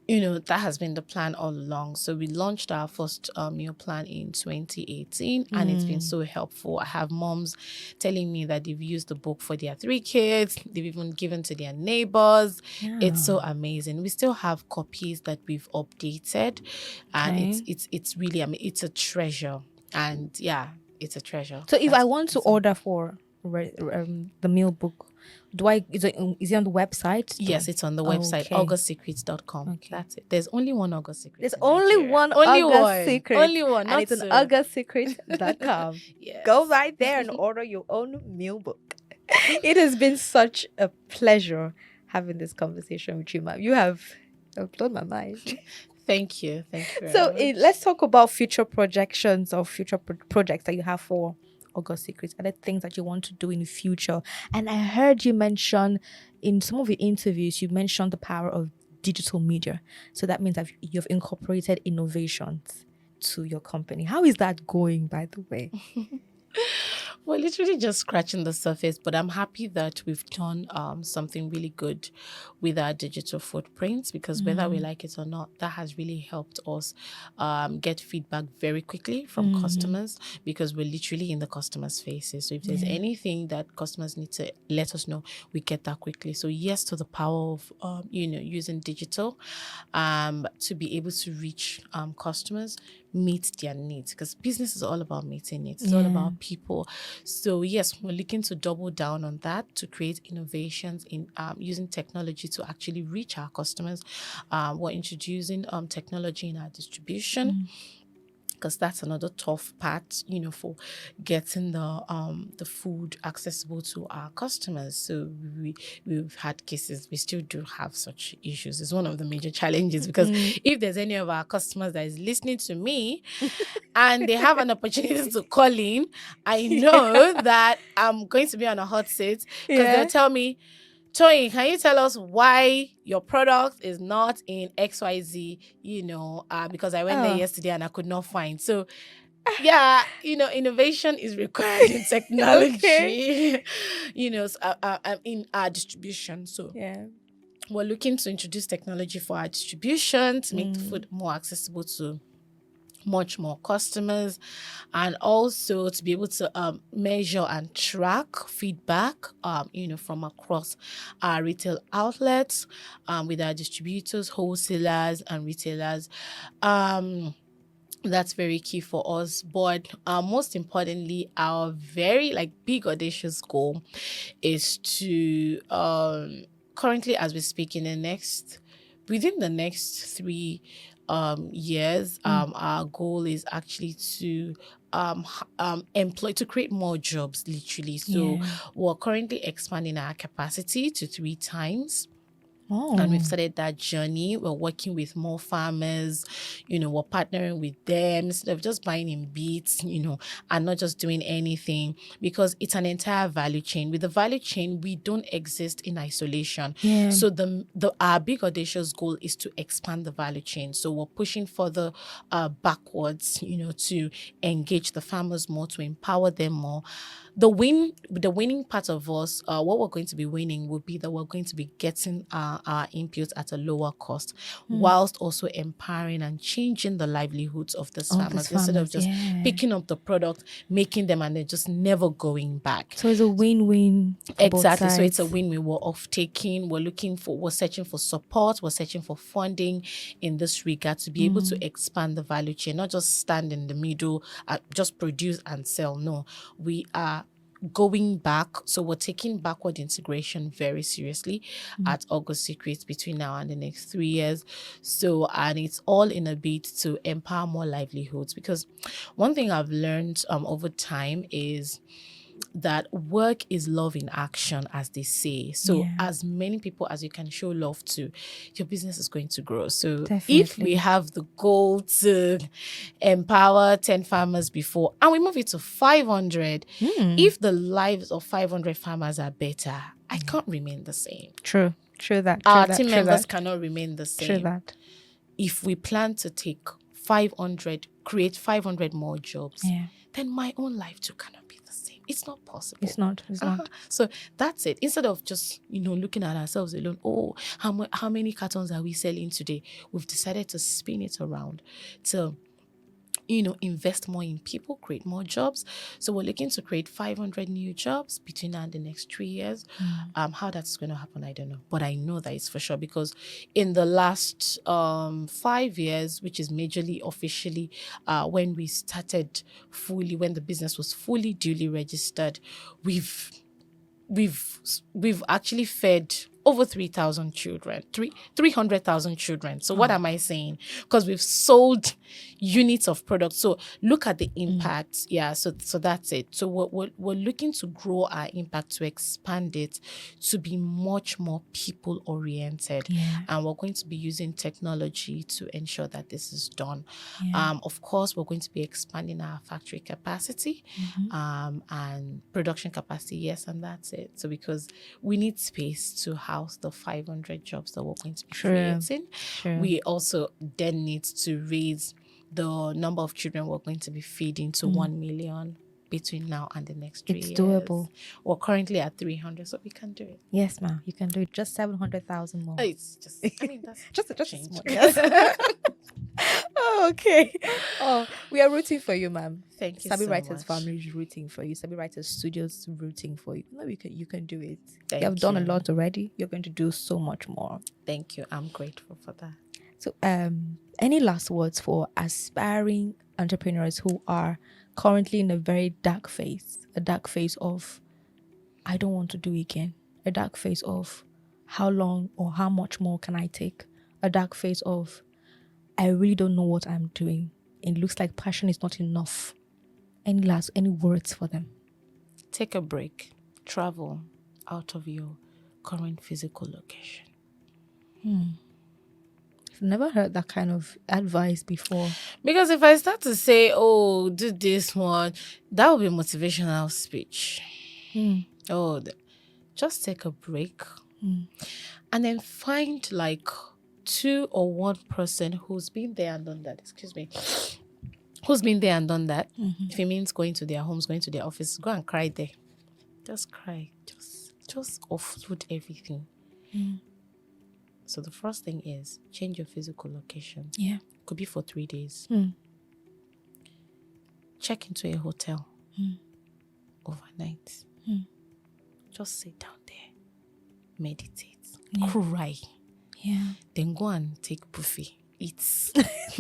that has been the plan all along. So we launched our first meal plan in 2018, and it's been so helpful. I have moms telling me that they've used the book for their 3 kids. They've even given to their neighbors. It's so amazing. We still have copies that we've updated, and it's really, it's a treasure. And yeah, it's a treasure. So if I want to order for the meal book, is it on the website? Yes, it's on the website, augustsecrets.com. Okay. That's it. There's only one August Secret. There's only one August Secret. Only one. And it's on augustsecret.com. Yes. Go right there and order your own meal book. It has been such a pleasure having this conversation with you, ma'am. You have blown my mind. Thank you. So let's talk about future projections or future projects that you have for August Secrets. Are there things that you want to do in the future? And I heard you mention in some of your interviews, you mentioned the power of digital media. So that means that you've incorporated innovations to your company. How is that going, by the way? We're literally just scratching the surface, but I'm happy that we've done something really good with our digital footprints, because whether we like it or not, that has really helped us get feedback very quickly from customers, because we're literally in the customers' faces. So if there's anything that customers need to let us know, we get that quickly. So yes, to the power of using digital to be able to reach customers, meet their needs, because business is all about meeting needs. It's all about people. So yes, we're looking to double down on that, to create innovations in using technology to actually reach our customers. We're introducing technology in our distribution, because that's another tough part, for getting the food accessible to our customers. So we've had cases, we still do have such issues. It's one of the major challenges, because if there's any of our customers that is listening to me and they have an opportunity to call in, I know that I'm going to be on a hot seat, because they'll tell me, Toyin, can you tell us why your product is not in XYZ, because I went there yesterday and I could not find. So, yeah, innovation is required in technology, in our distribution. So, we're looking to introduce technology for our distribution to make the food more accessible to much more customers, and also to be able to measure and track feedback from across our retail outlets, with our distributors, wholesalers and retailers, That's very key for us. But most importantly, our very big audacious goal is to currently, as we speak, within the next 3 years, our goal is actually to employ to create more jobs, literally. So Yeah. we're currently expanding our capacity to 3 times. Oh. And we've started that journey. We're working with more farmers, we're partnering with them instead of just buying in bits, and not just doing anything, because it's an entire value chain. With the value chain, we don't exist in isolation. Yeah. So our big audacious goal is to expand the value chain. So we're pushing further backwards, to engage the farmers more, to empower them more. The winning part of us, what we're going to be winning will be that we're going to be getting our inputs at a lower cost, whilst also empowering and changing the livelihoods of these Of farmers, these instead of farmers, just yeah. picking up the product, making them, and then just never going back. So it's a win-win for both Exactly. So it's a sides. win-win. We're searching for support, we're searching for funding in this regard to be able to expand the value chain, not just stand in the middle, just produce and sell. No, we are going back. So we're taking backward integration very seriously at August Secrets between now and the next 3 years. So, and it's all in a bid to empower more livelihoods, because one thing I've learned over time is that work is love in action, as they say. So Yeah. as many people as you can show love to, your business is going to grow. So if Definitely. we have the goal to empower 10 farmers before, and we move it to 500, if the lives of 500 farmers are better, I can't remain the same. True that. Our team members cannot remain the same. True that. If we plan to create 500 more jobs, Yeah. then my own life too cannot be the same. It's not possible. It's not. So that's it. Instead of just, looking at ourselves alone, how many cartons are we selling today? We've decided to spin it around to invest more in people, create more jobs. So we're looking to create 500 new jobs between now and the next 3 years. How that's going to happen, I don't know. But I know that it's for sure, because in the last 5 years, which is majorly officially when we started fully, when the business was fully duly registered, we've actually fed over 3,000 children, 300,000 children. So what am I saying? Because we've sold units of products. So look at the impact. Yeah. So that's it. So we're looking to grow our impact, to expand it, to be much more people oriented. Yeah. And we're going to be using technology to ensure that this is done. Yeah. Of course, we're going to be expanding our factory capacity, and production capacity. Yes. And that's it. So because we need space to house the 500 jobs that we're going to be creating. We also then need to raise the number of children we're going to be feeding to 1 million between now and the next 3 years. It's doable. We're currently at 300, so we can do it. Yes, ma'am. You can do it. Just 700,000 more. It's just, that's just change. small. Yes. Oh, okay. Oh, we are rooting for you, ma'am. Thank you Sabi so Writers much. family is rooting for you. Sabi Writers Studios rooting for you. No, you can do it. Thank you have done a you. lot already. You're going to do so much more. Thank you. I'm grateful for that. So, any last words for aspiring entrepreneurs who are currently in a very dark phase of, I don't want to do again, a dark phase of, how long or how much more can I take, a dark phase of, I really don't know what I'm doing. It looks like passion is not enough. Any words for them? Take a break. Travel out of your current physical location. I've never heard that kind of advice before. Because if I start to say, do this one, that will be a motivational speech. Just take a break. And then find like 2 or 1 person who's been there and done that. Who's been there and done that. If it means going to their homes, going to their office, go and cry there. Just cry. Just offload everything. So the first thing is change your physical location. Yeah. Could be for 3 days. Check into a hotel overnight. Just sit down there. Meditate. Cry. Yeah. Then go and take buffet. eat.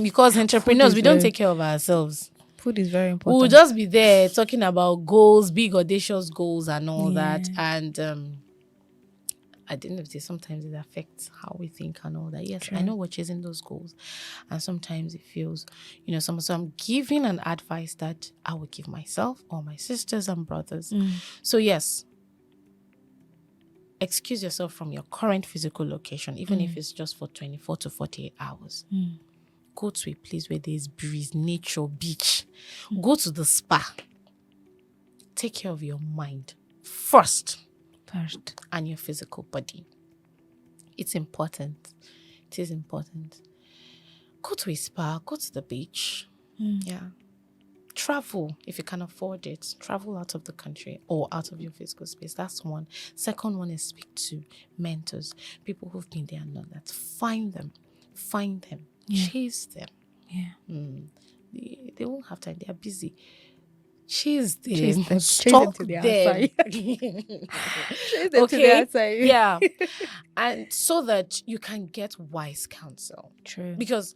Because entrepreneurs, is we don't very- take care of ourselves. Food is very We'll important. just be there talking about goals, big audacious goals and all that. Yeah. And at the end of the day, sometimes it affects how we think and all that. Yes, I True. know we're chasing those goals. And sometimes it feels, so I'm giving an advice that I would give myself or my sisters and brothers. So yes, excuse yourself from your current physical location, even if it's just for 24 to 48 hours. Go to a place where there's breeze, nature, beach. Go to the spa. Take care of your mind first and your physical body. It's important. It is important. Go to a spa, go to the beach. Yeah. Travel if you can afford it. Travel out of the country or out of your physical space. That's one. Second one is speak to mentors, people who've been there and done that. Find them. Chase them. They won't have time. They are busy. Chase them. Chase them Stalk to the them. outside. Chase them to the outside. Yeah. And so that you can get wise counsel. True. Because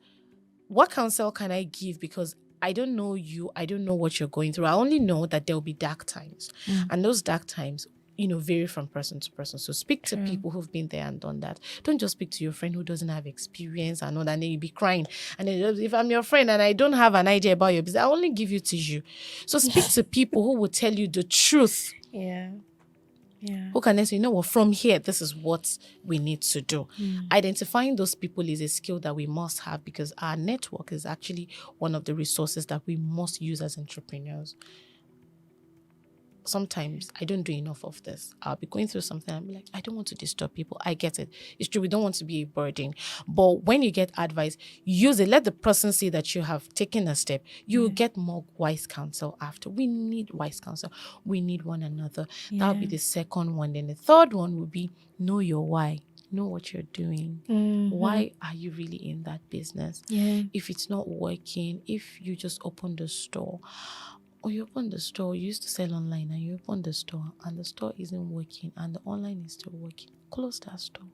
what counsel can I give? Because I don't know you. I don't know what you're going through. I only know that there'll be dark times. And those dark times, vary from person to person. So speak to people who've been there and done that. Don't just speak to your friend who doesn't have experience and all that. And then you'll be crying. And then if I'm your friend and I don't have an idea about your business, I only give you tissue. So speak to people who will tell you the truth. Yeah. Who can then say, from here, this is what we need to do. Identifying those people is a skill that we must have, because our network is actually one of the resources that we must use as entrepreneurs. Sometimes I don't do enough of this. I'll be going through something and I'll be like, I don't want to disturb people. I get it. It's true. We don't want to be a burden. But when you get advice, use it. Let the person see that you have taken a step. You will get more wise counsel after. We need wise counsel. We need one another. That'll be the second one. Then the third one will be know your why. Know what you're doing. Why are you really in that business? If it's not working, if you just open the store, or you open the store, you used to sell online and you open the store and the store isn't working and the online is still working, close that store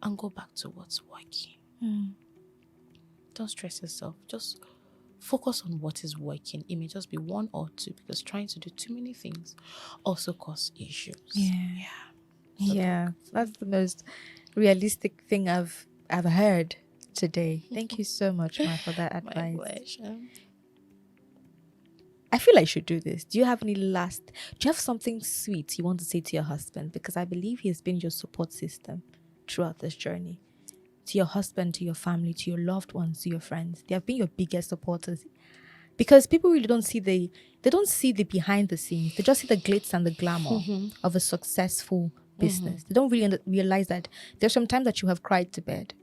and go back to what's working. Don't stress yourself. Just focus on what is working. It may just be one or two, because trying to do too many things also cause issues. Yeah. That's the most realistic thing I've heard today. Thank you so much, Ma, for that advice. My pleasure. I feel I should do this. Do you have something sweet you want to say to your husband? Because I believe he has been your support system throughout this journey. To your husband, to your family, to your loved ones, to your friends. They have been your biggest supporters. Because people really don't see the behind the scenes. They just see the glitz and the glamour of a successful business. They don't really realize that there's some times that you have cried to bed.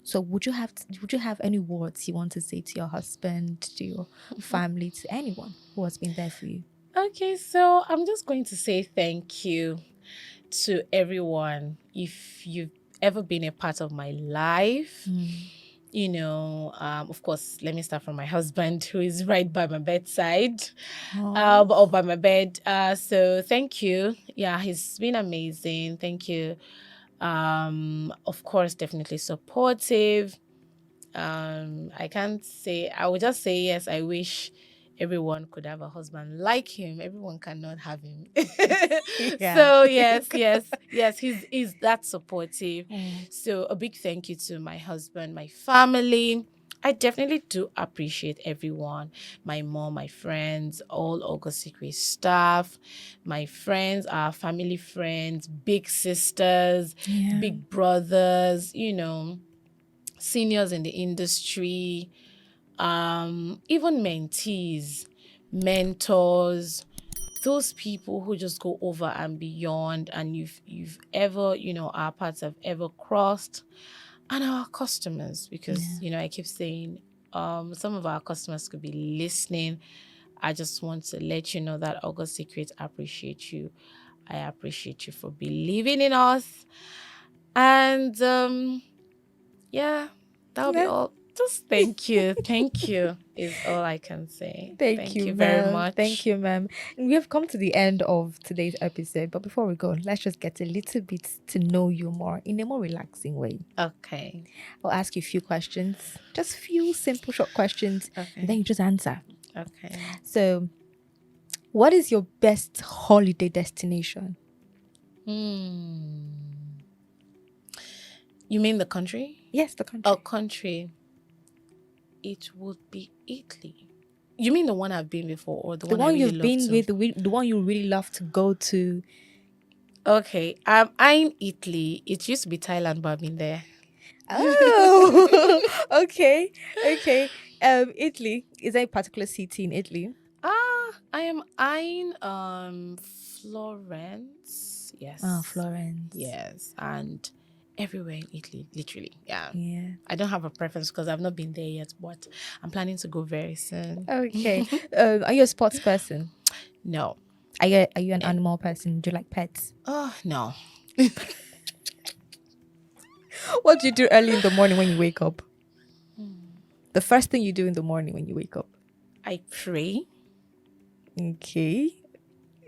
So would you have any words you want to say to your husband, to your family, to anyone who has been there for you? Okay, so I'm just going to say thank you to everyone. If you've ever been a part of my life, of course, let me start from my husband, who is right by my bedside, or by my bed. So thank you. Yeah, he's been amazing. Thank you. Of course, definitely supportive. I would just say yes, I wish everyone could have a husband like him. Everyone cannot have him. So yes, he's that supportive. So a big thank you to my husband, my family. I definitely do appreciate everyone. My mom, my friends, all August Secret staff, my friends, our family friends, big sisters, big brothers, seniors in the industry, even mentees, mentors, those people who just go over and beyond, and you've ever, our paths have ever crossed, and our customers, because I keep saying some of our customers could be listening. I just want to let you know that August Secret appreciate you. I appreciate you for believing in us. And that'll be all. Just thank you. Thank you is all I can say. Thank you, you very ma'am. much. Thank you, ma'am. And we have come to the end of today's episode. But before we go, let's just get a little bit to know you more in a more relaxing way. Okay. I'll ask you a few questions, just few simple, short questions, and then Okay. you just answer. Okay. So, what is your best holiday destination? You mean the country? Yes, the country. A country. It would be Italy. You mean the one I've been before, or the The one I one really you've love been to? with, the one you really love to go to. Okay. I'm Italy. It used to be Thailand, but I've been there. Oh, okay, okay. Italy, is there a particular city in Italy? I am eyeing Florence. Yes. Oh, Florence. Yes. And everywhere in Italy, literally. Yeah. Yeah. I don't have a preference because I've not been there yet, but I'm planning to go very soon. Okay. Are you a sports person? No. Are you an animal person? Do you like pets? Oh, no. What do you do early in the morning when you wake up? The first thing you do in the morning when you wake up. I pray. Okay.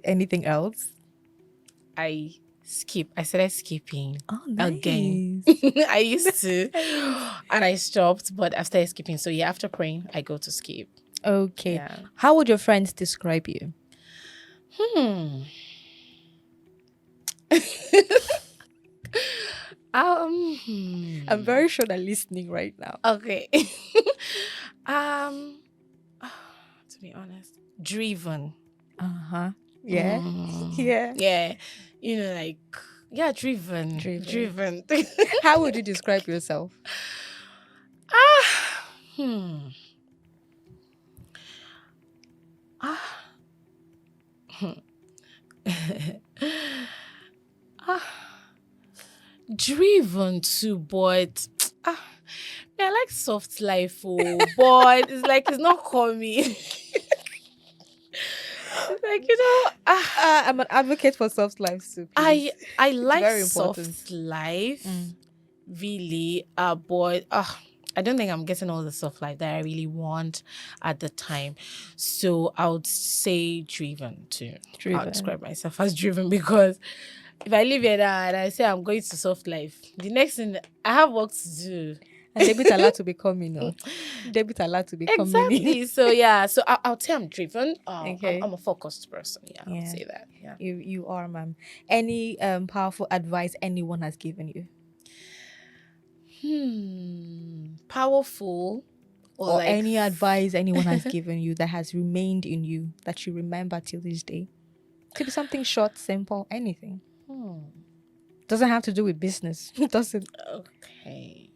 Anything else? I skip. I started skipping Oh, nice. again. I used to, and I stopped, but I started skipping. So yeah, after praying, I go to skip. Okay. Yeah. How would your friends describe you? I'm very sure they're listening right now. Okay. To be honest, driven. Uh-huh. Yeah. Yeah. Yeah. Like, yeah, driven. Driven. How would you describe yourself? Driven too, but I like soft life, but it's like it's not coming. Like, I'm an advocate for soft life too. I like very soft important. life, really. But I don't think I'm getting all the soft life that I really want at the time. So I would say driven too. Driven. I'll describe myself as driven because if I live here now and I say I'm going to soft life, the next thing I have work to do. And debit allowed to be coming, no? Debit allowed to be coming. Exactly. So yeah. So I'll say I'm driven. Okay. I'm a focused person. Yeah, I would say that. Yeah. You are, ma'am. Any powerful advice anyone has given you? Powerful. Or like any advice anyone has given you that has remained in you that you remember till this day? Could be something short, simple, anything. Doesn't have to do with business. Doesn't. Okay.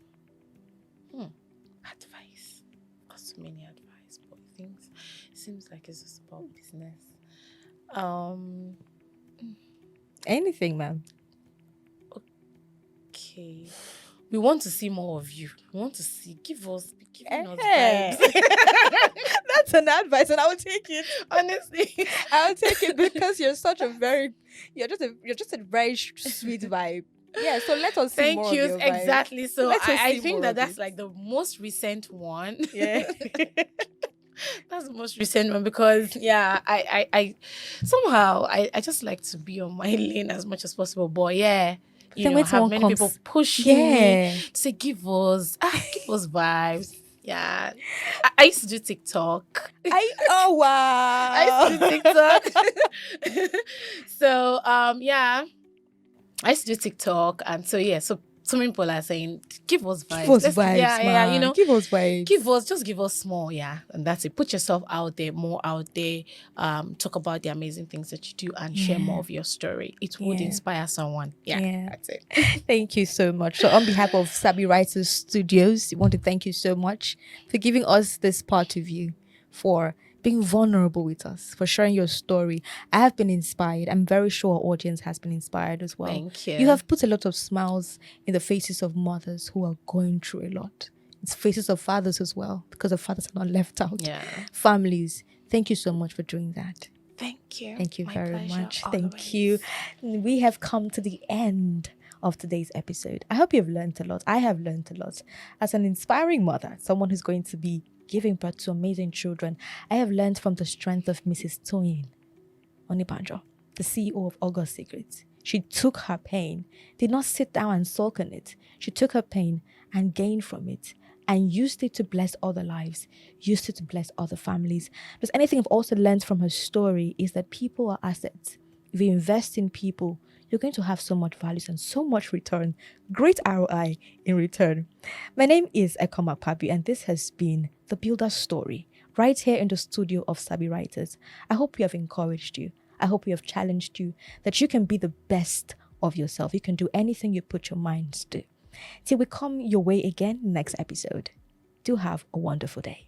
Advice. Got so many advice, but things seems like it's just about business. Anything, ma'am. Okay. We want to see more of you. We want to see. Giving us Eh. vibes. That's an advice, and I will take it. Honestly, I'll take it because you're just a very sweet vibe. Yeah, so let us see thank more you. of your vibe. Exactly. So Let us I see think more that of that's it. like the most recent one. Yeah. That's the most recent one because I somehow I just like to be on my lane as much as possible. But yeah, Then when have someone many comes- people pushing Yeah. me to say give us vibes. Yeah, I used to do TikTok. Oh wow. I used to do TikTok. So yeah, I used to do TikTok, and so yeah, so many people are saying give us vibes. Give us Let's- vibes, yeah, man. Give us vibes. give us more, yeah, and that's it. Put yourself out there, more out there. Talk about the amazing things that you do and share more of your story. It would Yeah. inspire someone. Yeah, that's it. Thank you so much. So on behalf of Sabi Writers Studios, we want to thank you so much for giving us this part of you, for being vulnerable with us, for sharing your story. I have been inspired. I'm very sure our audience has been inspired as well. Thank you. You have put a lot of smiles in the faces of mothers who are going through a lot. It's faces of fathers as well, because the fathers are not left out. Yeah. Families, thank you so much for doing that. Thank you. Thank you My very pleasure, much. always. Thank you. We have come to the end of today's episode. I hope you've learned a lot. I have learned a lot. As an inspiring mother, someone who's going to be giving birth to amazing children, I have learned from the strength of Mrs. Toyin Onigbanjo, the CEO of August Secrets. She took her pain, did not sit down and sulk in it. She took her pain and gained from it and used it to bless other lives, used it to bless other families. Because anything I've also learned from her story is that people are assets. If you invest in people, you're going to have so much value and so much return, great ROI in return. My name is Ekoma Pabi, and this has been The Builder's Story, right here in the studio of Sabi Writers. I hope we have encouraged you. I hope we have challenged you that you can be the best of yourself. You can do anything you put your minds to. Till we come your way again next episode. Do have a wonderful day.